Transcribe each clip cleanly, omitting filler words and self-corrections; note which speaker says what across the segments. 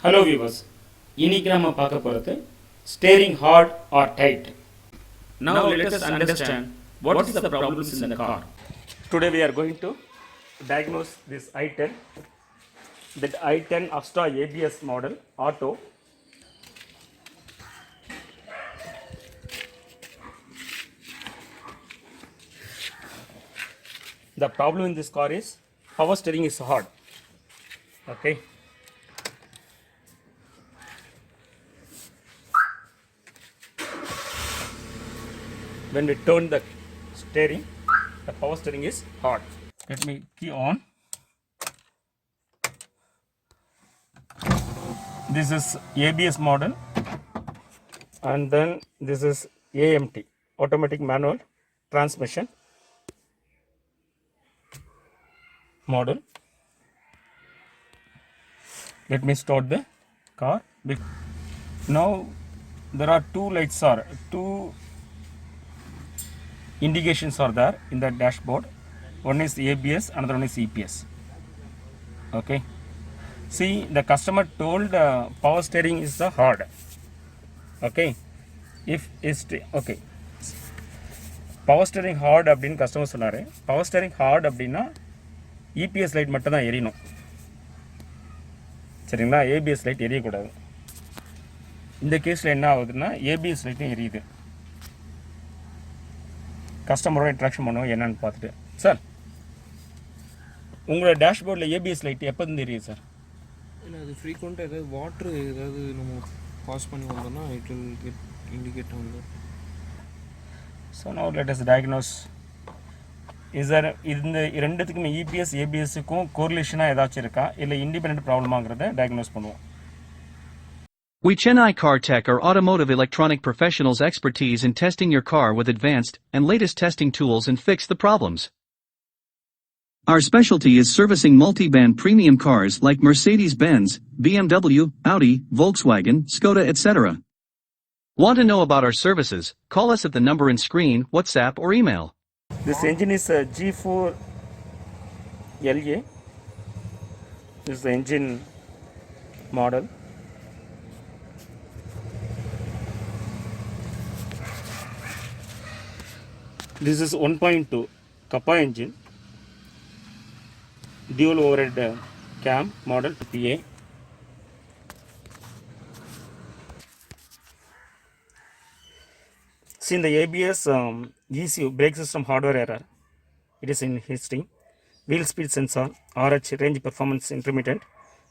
Speaker 1: Hello viewers, இன்னைக்கு நம்ம பார்க்க போகிறது steering hard or tight. Now let us understand what is the problems in the car. Today we are going to diagnose this i10, that i10 Astra ABS model auto. The problem in this car is power steering is hard. Okay. When we turn the steering, the power steering is hard. Let me key on. This is ABS model, and then this is AMT, automatic manual transmission model. Let me start the car. Now there are two indications are there in the dashboard. One is ABS, another one is EPS. Okay, see, the customer told power steering is the hard. Okay, if is okay, power steering hard அப்படின்னு customer சொன்னார். Power steering hard அப்படின்னா EPS light மட்டும் தான் எரியணும், சரிங்களா? ABS light எரியக்கூடாது. இந்த கேஸில் என்ன ஆகுதுன்னா ஏபிஎஸ் லைட்டும் எரியுது. கஸ்டமரோட இன்ட்ராக்ஷன் பண்ணுவோம் என்னன்னு பார்த்துட்டு. சார், உங்களோட டேஷ்போர்டில் ஏபிஎஸ் லைட் எப்போ இருந்து எரியுது சார்?
Speaker 2: இல்லை, அது ஃப்ரீக்வெண்ட்டாக ஏதாவது வாட்ரு ஏதாவது நம்ம பாஸ் பண்ணி வந்தோம்னா இட் வில் கெட் இண்டிகேட் வந்து.
Speaker 1: So now let us diagnose. Is தர் இந்த ரெண்டுத்துக்குமே இபிஎஸ் ஏபிஎஸ்ஸுக்கும் கோரிலேஷனாக ஏதாச்சும் இருக்கா, இல்லை இண்டிபெண்ட் ப்ராப்ளமாங்கிறத டயக்னோஸ் பண்ணுவோம்.
Speaker 3: We Chennai Car Tech are automotive electronic professionals expertise in testing your car with advanced and latest testing tools and fix the problems. Our specialty is servicing multi-band premium cars like Mercedes-Benz, BMW, Audi, Volkswagen, Skoda, etc. Want to know about our services? Call us at the number in screen, WhatsApp or email.
Speaker 1: This engine is a G4 LA. This is the engine model. This is 1.2 Kappa engine, dual overhead cam model PA. See, in the ABS ECU brake system hardware error, it is in history. Wheel speed sensor RH range performance intermittent.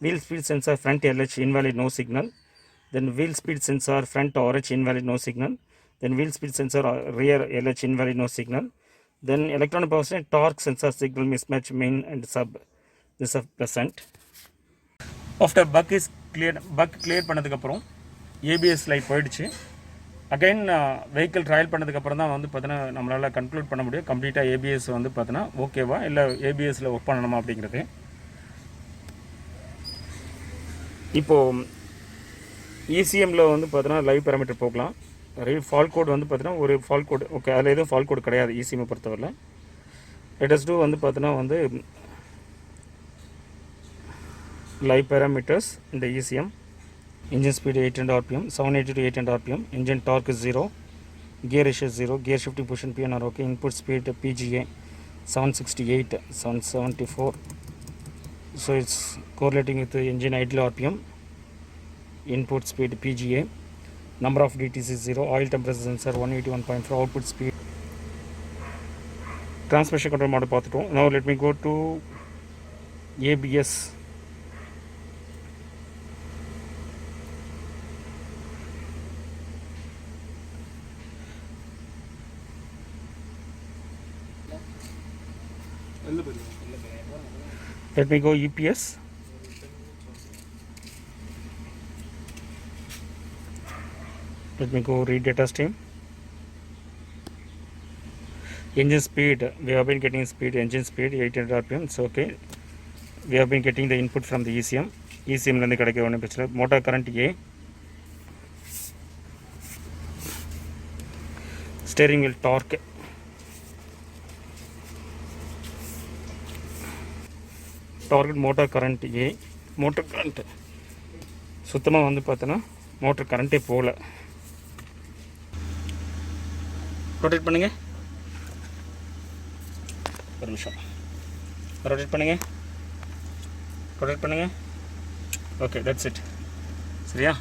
Speaker 1: Wheel speed sensor front LH invalid, no signal. Then wheel speed sensor front RH invalid, no signal. Then wheel speed sensor rear LH invalid, no signal. Then electronic power steering torque sensor signal mismatch main and sub, this is present. After bug clear பண்ணதுக்கு அப்புறம் ABS light போயிடுச்சு. Again vehicle trial பண்ணதுக்கப்புறம் தான் வந்து பார்த்தீங்கன்னா நம்மளால் conclude பண்ண முடியும் கம்ப்ளீட்டாக ஏபிஎஸ் வந்து பார்த்தீங்கன்னா ஓகேவா இல்லை ஏபிஎஸ்சில் ஒர்க் பண்ணணுமா அப்படிங்கிறது. இப்போது இசிஎம்மில் வந்து பார்த்தீங்கன்னா லைவ் பேராமீட்டர் போகலாம். நிறைய ஃபால்ட் கோட் வந்து பார்த்தீங்கன்னா ஒரு ஃபால்ட் கோட் ஓகே, அதில் எதுவும் ஃபால்ட் கோட் கிடையாது இசிஎம்மை பொறுத்தவரையில். லேட்டஸ்ட் டூ வந்து பார்த்தீங்கன்னா வந்து லைவ் பேராமீட்டர்ஸ் இந்த ECM. Engine speed 800 rpm, 780 to 800 rpm. Engine torque is 0, gear ratio is 0, gear shifting position PNR okay. Input speed PGA 768, 774. So it's correlating with the engine idle rpm. Input speed PGA. Number of DTC is 0. Oil temperature sensor 181.4. Output speed. Transmission control model பார்த்துட்டோம். Now let me go to ABS. Let me go EPS. Let me go read data stream. Engine speed, we have been getting speed, engine speed 800 rpm. So okay, we have been getting the input from the ECM. ECM ல இருந்து கிடைக்க ஒன்று பிரச்சனை. Motor current A. Steering wheel torque. Target motor current A, motor current சுத்தமாக வந்து பார்த்தோன்னா motor கரண்ட்டே போகல. Rotate பண்ணுங்க, ஒரு நிமிஷம். ரொட்டேட் பண்ணுங்க, ரொட்டேட் பண்ணுங்க. Okay, that's it. சரியா,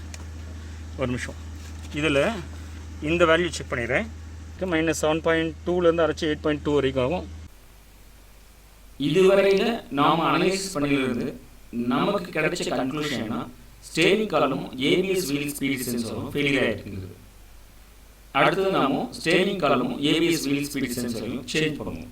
Speaker 1: ஒரு நிமிஷம். இதில் இந்த வேல்யூ செக் பண்ணிடுறேன். -7.2லேருந்து அரைச்சி 8.2 வரைக்கும் ஆகும்.
Speaker 4: இதுவரையில் நாம் அனலைசிஸ் பண்ணியிருந்து நமக்கு கிடைச்ச கன்க்ளூஷன்னா ஸ்டேரிங் காலமும் ஏபிஎஸ் வீல் ஸ்பீட் சென்சரும் ஃபெயிலியர் ஆகிருக்குது. அடுத்தது நாம ஸ்டேரிங் காலமும் ஏபிஎஸ் வீல் ஸ்பீட் சென்சரையும் சேஞ்ச் பண்ணுவோம்.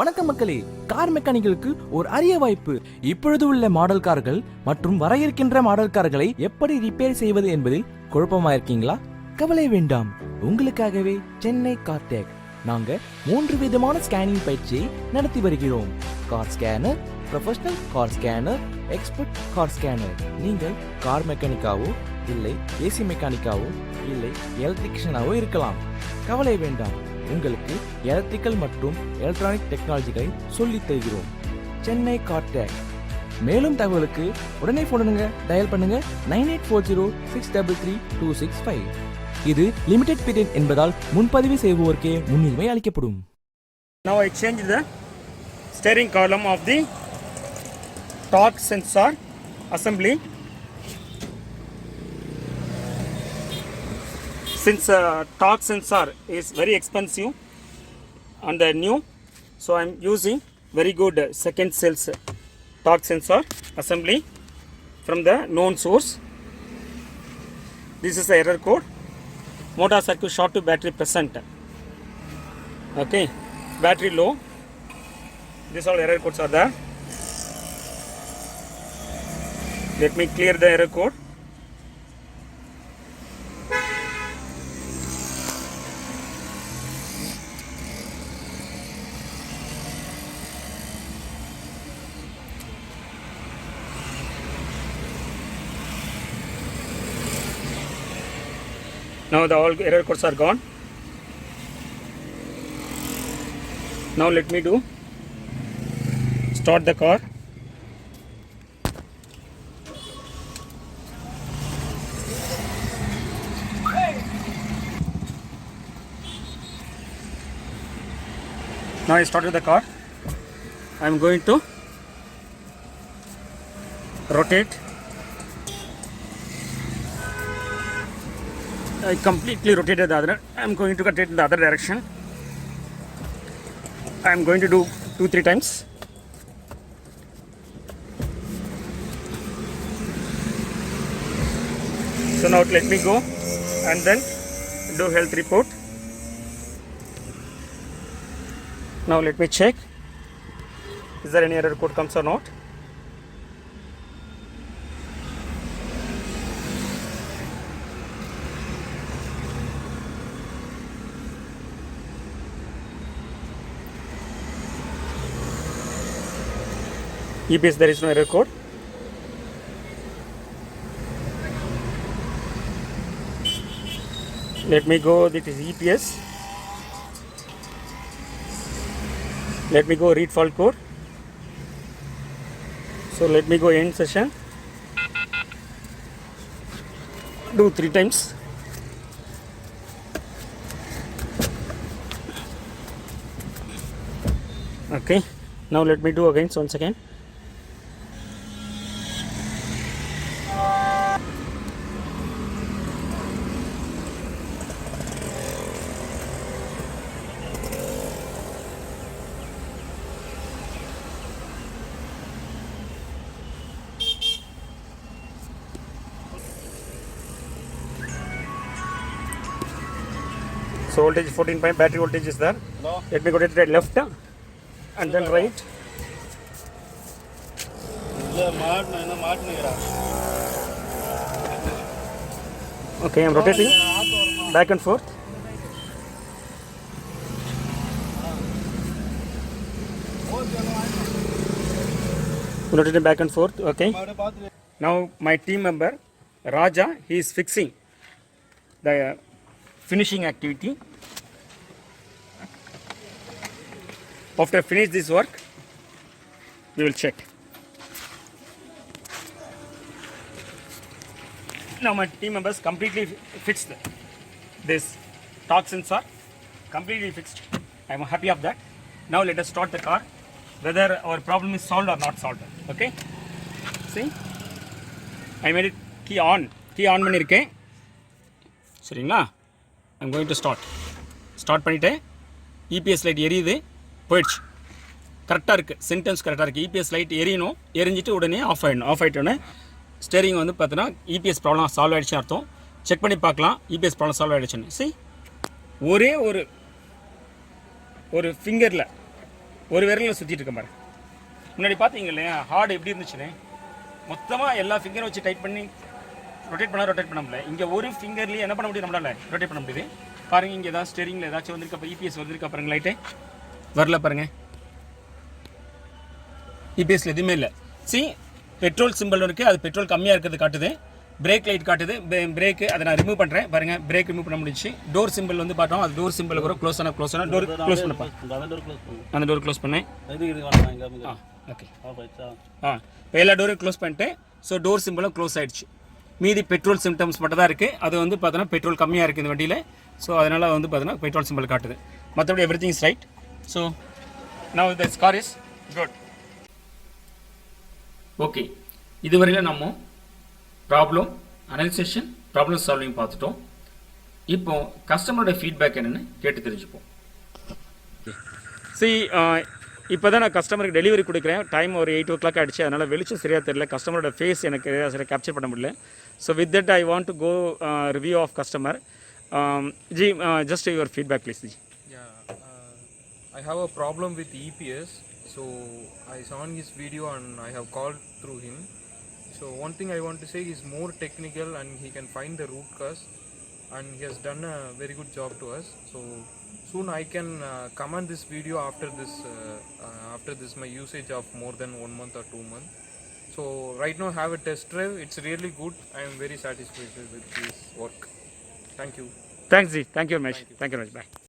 Speaker 5: வணக்கம் மக்களே, கார் மெக்கானிக்களுக்கு ஒரு அரிய வாய்ப்பு. இப்பொழுது உள்ள மாடல் கார்கள் மற்றும் வர இருக்கின்ற மாடல் கார்களை எப்படி ரிப்பேர் செய்வது என்பதில் குழப்பமாயிருக்கீங்களா? கவலை வேண்டாம், உங்களுக்காகவே சென்னை கார்டெக் நாங்க 3 விதமான ஸ்கேனிங் பயிற்சியை நடத்தி வருகிறோம். Car scanner, professional car scanner, expert car scanner. நீங்கள் கார் மெக்கானிக்காவோ இல்லை ஏசி மெக்கானிக்காவோ இல்லை எலக்ட்ரிஷியனாவோ இருக்கலாம். கவலை வேண்டாம், உங்களுக்கு எலக்ட்ரிக்கல் மற்றும் எலக்ட்ரானிக் டெக்னாலஜிகளை சொல்லித் தருகிறோம். சென்னை கார்டெக். மேலும் தகவலுக்கு உடனே போனுங்க, டயல் பண்ணுங்க 9840633265. இது லிமிடெட் பீரியட் என்பதால் முன்பதிவு செய்வோருக்கே முன்னுரிமை அளிக்கப்படும்.
Speaker 1: Now I change the steering column of the torque sensor assembly. Since torque sensor is very expensive and new, so I am using very good second cells torque sensor assembly from the known source. This is the error code. Motor circuit short to battery present. Okay, battery low. These all error codes are there. Let me clear the error code. Now the all error codes are gone. Now let me do start the car. Now I started the car. I am going to rotate. I completely rotated the other. I am going to rotate in the other direction. I am going to do 2-3 times. So now let me go and then do health report. Now let me check, is there any error code comes or not. EPS, there is no error code. Let me go, this is EPS. Let me go read fault code. So let me go end session. Do 3 times. Okay, now let me do again once again. So voltage 14 battery voltage is there. No. Let me go to the left and then right. Okay, I am rotating back and forth. Rotating back and forth. Okay. Now my team member Raja, he is fixing the finishing activity. After finish this work, we will check. Now my team members completely fixed this torque sensor, completely fixed. I am happy of that. Now let us start the car, whether our problem is solved or not solved. Okay, see, I made it key on பண்ணியிருக்கேன். சரிங்களா? I'm going to start பண்ணிட்டேன். EPS light எரியுது, போயிடுச்சு. கரெக்டாக இருக்குது, sentence கரெக்டாக இருக்குது. EPS light எரியணும், எரிஞ்சிட்டு உடனே ஆஃப் ஆகிட்டோன்னே ஸ்டேரிங் வந்து பார்த்தீங்கன்னா EPS ப்ராப்ளம் சால்வ் ஆகிடுச்சுன்னு அர்த்தம். செக் பண்ணி பார்க்கலாம் EPS ப்ராப்ளம் சால்வ் ஆகிடுச்சுன்னு. see, ஒரே ஒரு ஃபிங்கரில் ஒரு விரலில் சுற்றிட்டு இருக்க பாருங்க. முன்னாடி பார்த்தீங்க இல்லையா ஹார்டு எப்படி இருந்துச்சுன்னு, மொத்தமாக எல்லா ஃபிங்கரும் வச்சு டைட் பண்ணி ரொட்டேட் பண்ண முடியல. இங்கே ஒரு ஃபிங்கர்லேயே என்ன பண்ண முடியும், நம்மளால் ரொட்டேட் பண்ண முடியுது. பாருங்கள், இங்கே ஏதாவது ஸ்டேரிங்கில் ஏதாச்சும் வந்திருக்க, அப்போ EPS வந்திருக்கா பாருங்கள், லைட்டே வரல பாருங்கள், EPSல எதுவுமே இல்லை. see, பெட்ரோல் சிம்பிள் இருக்குது, அது பெட்ரோல் கம்மியாக இருக்கிறது காட்டுது. பிரேக் லைட் காட்டுது, பிரேக்கு அதை நான் ரிமூவ் பண்ணுறேன் பாருங்கள். பிரேக் ரிமூவ் பண்ண முடிச்சு. டோர் சிம்பிள் வந்து பார்த்தோம், அது டோர் சிம்பிள் கூட க்ளோஸ் ஆனால் டோர் க்ளோஸ் பண்ணப்பா, அந்த டோர் க்ளோஸ் பண்ணேன். ஓகே, இப்போ எல்லா டோரும் க்ளோஸ் பண்ணிட்டேன். ஸோ டோர் சிம்பிளும் க்ளோஸ் ஆகிடுச்சு. மீதி பெட்ரோல் சிம்டம்ஸ் மட்டும் தான் இருக்குது. அது வந்து பார்த்தோன்னா பெட்ரோல் கம்மியாக இருக்குது இந்த வண்டியில். ஸோ அதனால் வந்து பார்த்தோன்னா பெட்ரோல் சிம்பிள் காட்டுது. மற்றபடி every thing is right. So now this car is good.
Speaker 4: Okay, இதுவரையில் நம்ம ப்ராப்ளம் அனலைசேஷன், ப்ராப்ளம் சால்விங் பார்த்துட்டோம். இப்போ கஸ்டமரோட ஃபீட்பேக் என்னென்னு கேட்டு தெரிஞ்சுப்போம்.
Speaker 1: see, இப்போ தான் நான் கஸ்டமருக்கு டெலிவரி கொடுக்குறேன். டைம் ஒரு 8 o'clock ஆகிடுச்சு, அதனால் வெளிச்சம் சரியாக தெரியல, கஸ்டமரோட ஃபேஸ் எனக்கு சரியாக கேப்சர் பண்ண முடியல. So with that I want to go review of customer. Ji, just your feedback please ji.
Speaker 2: Yeah, I have a problem with EPS. So I saw his video and I have called through him. So one thing I want to say, is more technical and he can find the root cause, and he has done a very good job to us. So soon I can comment this video after this my usage of more than 1 month or 2 months. So right now have a test drive. It's really good. I am very satisfied with this work. Thank you.
Speaker 1: Thanks Ji, thank you very much. Thank you very much. Bye.